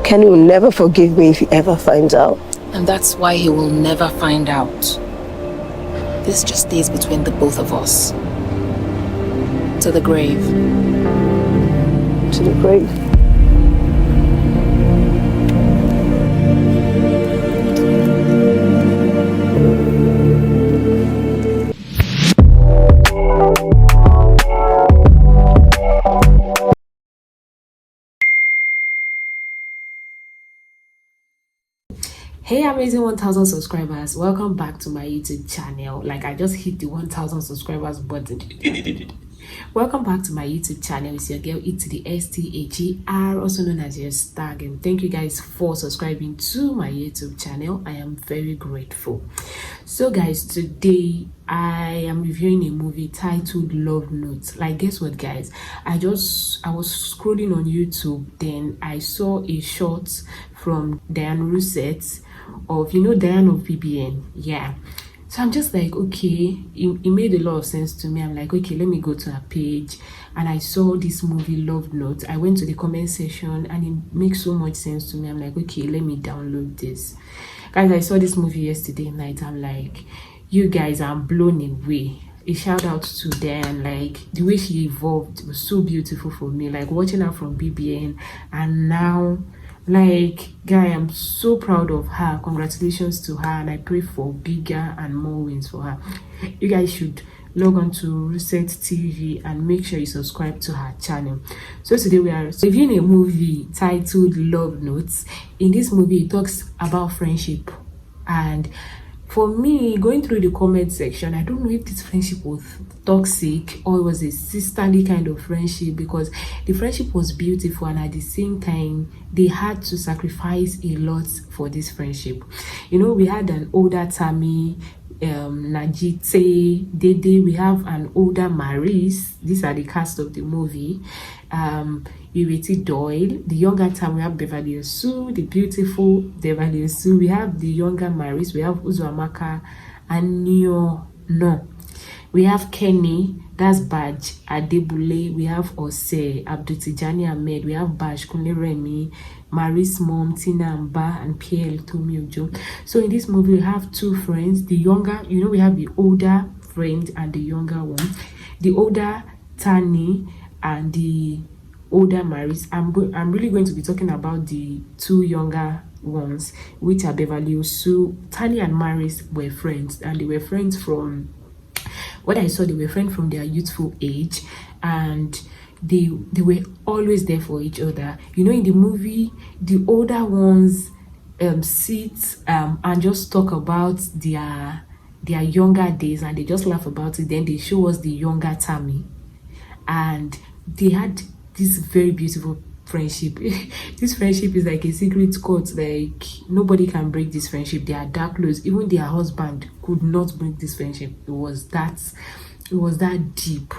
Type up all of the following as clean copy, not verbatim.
Kenny will never forgive me if he ever finds out. And that's why he will never find out. This just stays between the both of us. To the grave. To the grave. Hey amazing 1000 subscribers, welcome back to my YouTube channel. Like, I just hit the 1000 subscribers button. Welcome back to my YouTube channel. It's your girl ETTHER, also known as your Stag, and thank you guys for subscribing to my YouTube channel. I am very grateful. So guys, today I am reviewing a movie titled Love Notes. Like, guess what guys, I was scrolling on YouTube, then I saw a short from Diane Rousset of, you know, Diane of BBN. Yeah, so I'm just like, okay, it made a lot of sense to me. I'm like, okay, let me go to her page, and I saw this movie Love Notes. I went to the comment section and it makes so much sense to me. I'm like, okay, let me download this. Guys, I saw this movie yesterday night. I'm like, you guys, I'm blown away. A shout out to Dan. Like, the way she evolved was so beautiful for me. Like, watching her from BBN and now, like, guy, I'm so proud of her. Congratulations to her, and I pray for bigger and more wins for her. You guys should log on to Reset TV and make sure you subscribe to her channel. So today we are reviewing a movie titled Love Notes. In this movie, it talks about friendship, and for me, going through the comment section, I don't know if this friendship was toxic or it was a sisterly kind of friendship, because the friendship was beautiful and at the same time they had to sacrifice a lot for this friendship. You know, we had an older Tammy, Najite, Dede, we have an older Maris. These are the cast of the movie. Ireti Doyle, the younger time we have Beverly, the beautiful Beverly. We have the younger Maris, we have Uzoamaka, Aniunoh. We have Kenny, that's Baaj, Adebule, we have Ose, Abdutijani Ahmed, we have Baaj, Kunle Remy, Maris' mom, Tina Mba, and Pierre Tomiojo. So in this movie, we have two friends. The younger, you know, we have the older friend and the younger one. The older Tani and the older Maris. I'm really going to be talking about the two younger ones, which are Beverly. So Tani and Maris were friends, and they were friends from what I saw. They were friends from their youthful age, and they were always there for each other. You know, in the movie, the older ones sit and just talk about their younger days, and they just laugh about it. Then they show us the younger Tammy, and they had this very beautiful friendship. This friendship is like a secret code. Like, nobody can break this friendship. They are that close. Even their husband could not break this friendship. It was that deep.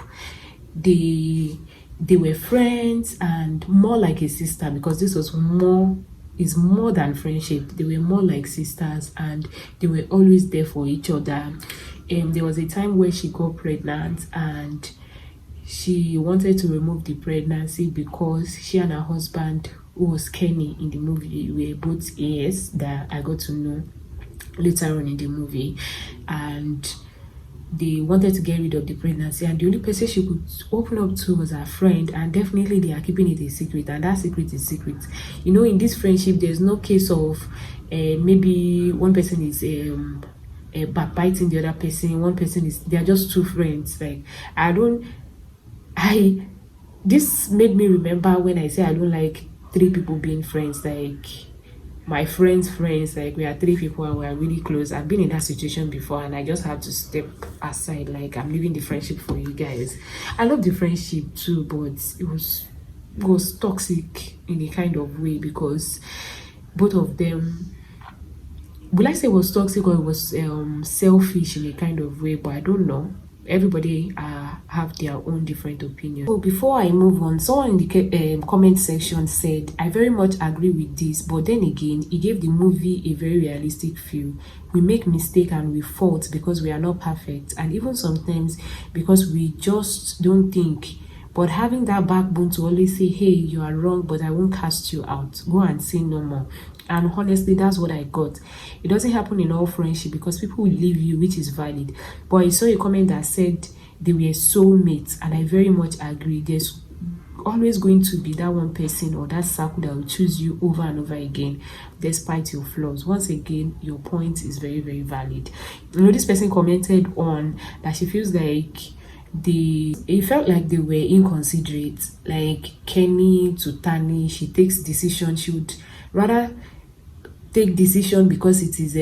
They were friends and more like a sister, because this was more than friendship. They were more like sisters, and they were always there for each other. There was a time where she got pregnant, and she wanted to remove the pregnancy because she and her husband, who was Kenny in the movie, were both AS, that I got to know later on in the movie, and they wanted to get rid of the pregnancy, and the only person she could open up to was her friend, and definitely they are keeping it a secret, and that secret is secret. You know, in this friendship, there's no case of maybe one person is backbiting the other person, one person is, they are just two friends. Like, this made me remember when I say I don't like three people being friends. Like, my friends, like, we are three people and we are really close. I've been in that situation before, and I just have to step aside. Like, I'm leaving the friendship for you guys. I love the friendship too, but it was toxic in a kind of way, because both of them, will I say it was toxic or it was selfish in a kind of way, but I don't know. Everybody have their own different opinion. So before I move on, someone in the comment section said, I very much agree with this, but then again, it gave the movie a very realistic feel. We make mistakes and we fault because we are not perfect, and even sometimes because we just don't think But having that backbone to always say, hey, you are wrong, but I won't cast you out. Go and sin no more. And honestly, that's what I got. It doesn't happen in all friendship because people will leave you, which is valid. But I saw a comment that said they were soulmates, and I very much agree. There's always going to be that one person or that circle that will choose you over and over again despite your flaws. Once again, your point is very, very valid. This person commented on that she feels like it felt like they were inconsiderate, like Kenny to Tani. She takes decision, she would rather take decision because it is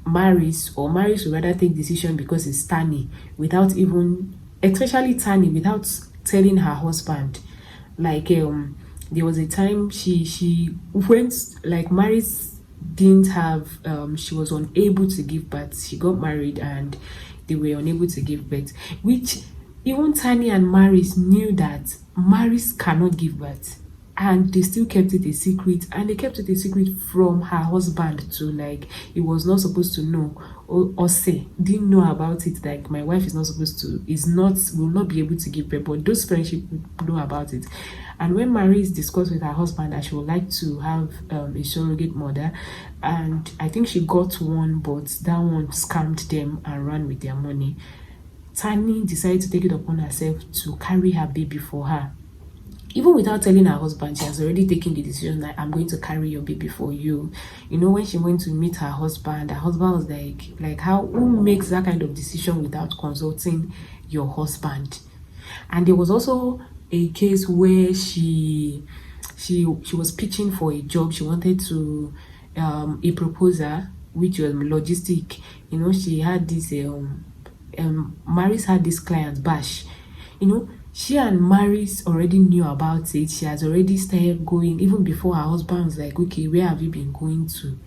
Maris, or Maris would rather take decision because it's Tani, without even, especially Tani, without telling her husband. Like there was a time she went, like Maris didn't have she was unable to give birth. She got married and they were unable to give birth, which even Tani and Maris knew that Maris cannot give birth, and they still kept it a secret, and they kept it a secret from her husband too. Like, he was not supposed to know, or say, didn't know about it. Like, my wife is not supposed to, will not be able to give birth, but those friendship know about it. And when Maris discussed with her husband that she would like to have a surrogate mother, and I think she got one, but that one scammed them and ran with their money, Tani decided to take it upon herself to carry her baby for her. Even without telling her husband, she has already taken the decision that I'm going to carry your baby for you. When she went to meet her husband was like who makes that kind of decision without consulting your husband? And there was also a case where she was pitching for a job. She wanted to a proposer, which was logistic. She had this Maris had this client, Baaj. She and Maris already knew about it. She has already started going even before her husband was like, okay, where have you been going to?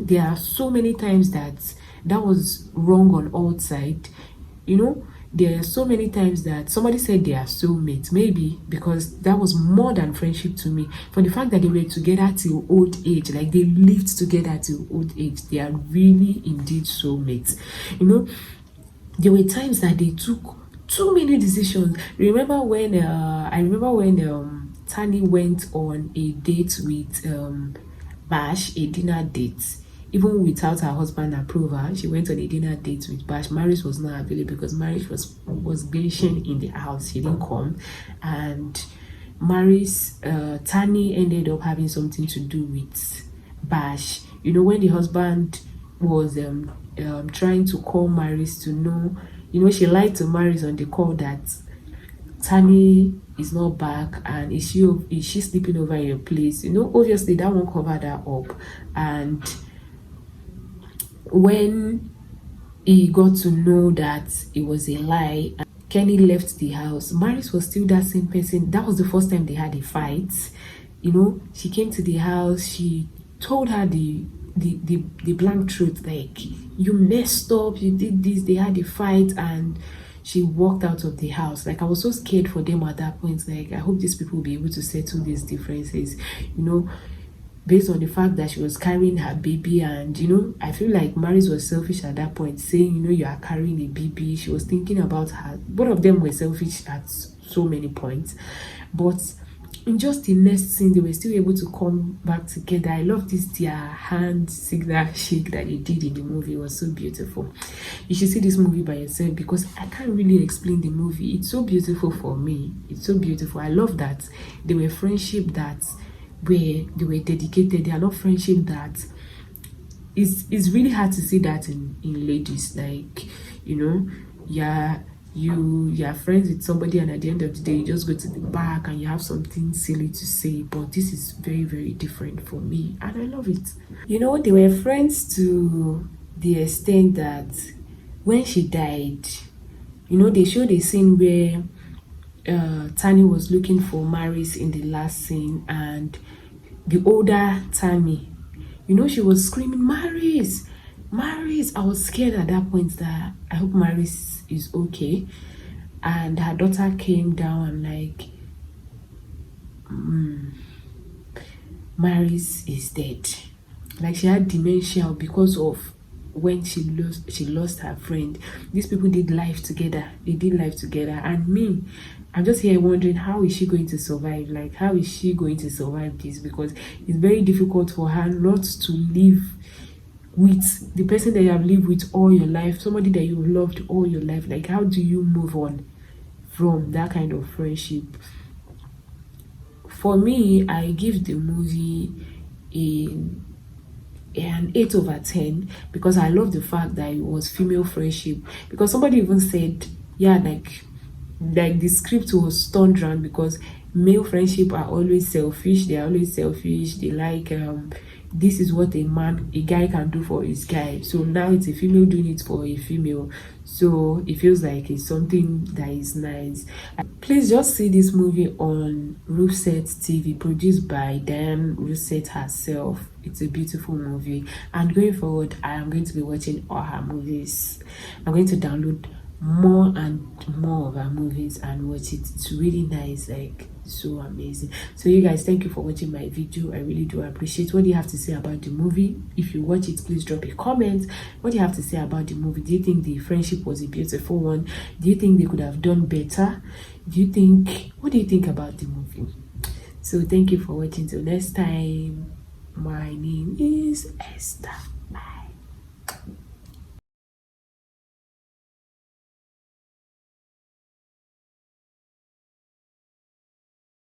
There are so many times that was wrong on all sides. There are so many times that somebody said they are soulmates, maybe because that was more than friendship to me. For the fact that they were together till old age, like they lived together till old age, they are really indeed soulmates. There were times that they took too many decisions. I remember when Tani went on a date with Baaj, a dinner date. Even without her husband approval, she went on a dinner date with Baaj. Maris was not available because Maris was glitching in the house. He didn't come, and Tani ended up having something to do with Baaj. When the husband was trying to call Maris to know, she lied to Maris on the call that Tani is not back, and is she sleeping over in your place? Obviously that won't cover that up. And when he got to know that it was a lie, Kenny left the house, Maris was still that same person. That was the first time they had a fight. She came to the house, she told her the blank truth, like, you messed up, you did this. They had a fight and she walked out of the house. Like, I was so scared for them at that point. Like, I hope these people will be able to settle these differences, based on the fact that she was carrying her baby. And I feel like Maris was selfish at that point, saying, you are carrying a baby. She was thinking about her. Both of them were selfish at so many points, but in just the next scene, they were still able to come back together. I love their hand signal shake that they did in the movie. It was so beautiful. You should see this movie by yourself because I can't really explain the movie. It's so beautiful for me. It's so beautiful. I love that they were friendship that they were dedicated. They are not friendship that it's really hard to see that in ladies. Like, you're friends with somebody, and at the end of the day you just go to the back and you have something silly to say. But this is very, very different for me, and I love it. They were friends to the extent that when she died, they showed a scene where Tani was looking for Maris in the last scene, and the older Tani, she was screaming, Maris, Maris. I was scared at that point that I hope Maris is okay. And her daughter came down and like, Maris is dead. Like, she had dementia because of when she lost her friend. These people did life together. They did life together. And me, I'm just here wondering, how is she going to survive? Like, how is she going to survive this? Because it's very difficult for her not to live with the person that you have lived with all your life, somebody that you've loved all your life. Like, how do you move on from that kind of friendship? For me, I give the movie an 8 over 10 because I love the fact that it was female friendship. Because somebody even said, yeah, like the script was turned around because male friendship are always selfish. They are always selfish. They like this is what a guy can do for his guy. So now it's a female doing it for a female. So it feels like it's something that is nice. Please just see this movie on Roofset TV, produced by Diane Roofset herself. It's a beautiful movie. And going forward, I am going to be watching all her movies. I'm going to download more and more of her movies and watch it. It's really nice, like so amazing. So you guys, thank you for watching my video. I really do appreciate. What do you have to say about the movie? If you watch it, please drop a comment. What do you have to say about the movie? Do you think the friendship was a beautiful one? Do you think they could have done better? What do you think about the movie? So thank you for watching. Till next time, my name is Esther.